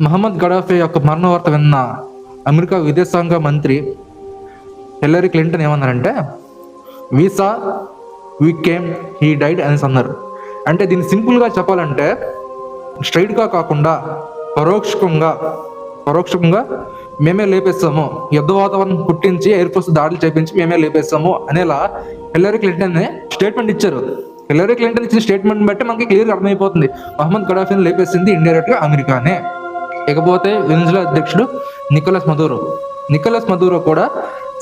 Mohammed Gaddafi యొక్క మరణ వార్త విన్న అమెరికా విదేశాంగ మంత్రి హిల్లరీ క్లింటన్ ఏమన్నారంటే, visa we came he died అనేసి అన్నారు. అంటే దీన్ని సింపుల్గా చెప్పాలంటే, స్ట్రైట్గా కాకుండా పరోక్షంగా మేమే లేపేస్తాము, యుద్ధ వాతావరణం పుట్టించి ఎయిర్ ఫోర్స్ దాడులు చేపించి మేమే లేపేస్తాము అనేలా హిల్లరీ క్లింటన్ స్టేట్మెంట్ ఇచ్చారు. హిల్లరీ క్లింటన్ ఇచ్చిన స్టేట్మెంట్ బట్టి మనకి క్లియర్గా అర్థమైపోతుంది, మహమ్మద్ గడాఫీని లేపేసింది ఇండైరెక్ట్ గా అమెరికానే. ఇకపోతే వెనిజులా అధ్యక్షుడు నికోలస్ మదూరో కూడా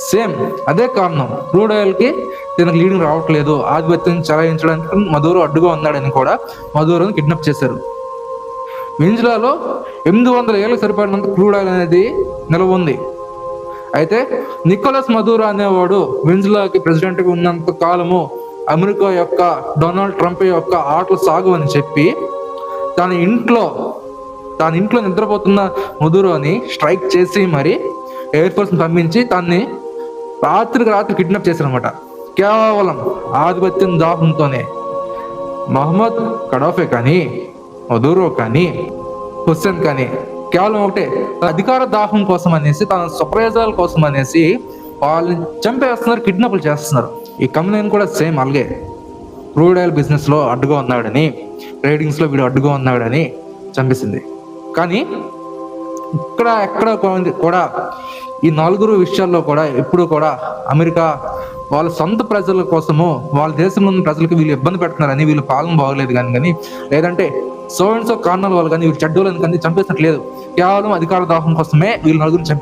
సేమ్ అదే కారణం, క్రూడ్ ఆయిల్ కి తనకు లీడింగ్ రావట్లేదు, ఆధిపత్యం చెలాయించడానికి మదూరో అడ్డుగా ఉన్నాడని కూడా మదూరోని కిడ్నాప్ చేశారు. వెనిజులాలో 800 ఏళ్ళకి సరిపడినంత క్రూడ్ ఆయిల్ అనేది నిల్వ ఉంది. అయితే నికోలస్ మదూరో అనేవాడు వెనిజులాకి ప్రెసిడెంట్గా ఉన్నంత కాలము అమెరికా యొక్క డొనాల్డ్ ట్రంప్ యొక్క ఆటలు సాగు అని చెప్పి తన ఇంట్లో నిద్రపోతున్న మదూరోని స్ట్రైక్ చేసి మరి ఎయిర్ ఫోర్స్ని పంపించి దాన్ని రాత్రి కిడ్నాప్ చేశారనమాట. కేవలం ఆధిపత్యం దాహంతోనే. మహమ్మద్ గడాఫీ కానీ, మదూరో కానీ, హుస్సేన్ కానీ కేవలం ఒకటే, అధికార దాహం కోసం అనేసి, తన స్వప్రయోజనాల కోసం అనేసి వాళ్ళని చంపేస్తున్నారు, కిడ్నాప్లు చేస్తున్నారు. ఈ కమ్యూనియన్ కూడా సేమ్ అలాగే, క్రూడ్ ఆయిల్ బిజినెస్ లో అడ్డుగా ఉన్నాడని, ట్రేడింగ్స్ లో వీడు అడ్డుగా ఉన్నాడని చంపేసింది. కానీ ఎక్కడ కూడా ఈ 4 విషయాల్లో కూడా ఎప్పుడు కూడా అమెరికా వాళ్ళ సొంత ప్రజల కోసము, వాళ్ళ దేశంలో ఉన్న ప్రజలకు వీళ్ళు ఇబ్బంది పెడుతున్నారని, వీళ్ళు పాలన బాగోలేదు కానీ లేదంటే సో కారణాల వాళ్ళు కానీ, వీళ్ళు చెడ్డోళ్ళని కానీ చంపేసినట్లేదు. కేవలం అధికార దాహం కోసమే వీళ్ళు 4 చంపేస్తారు.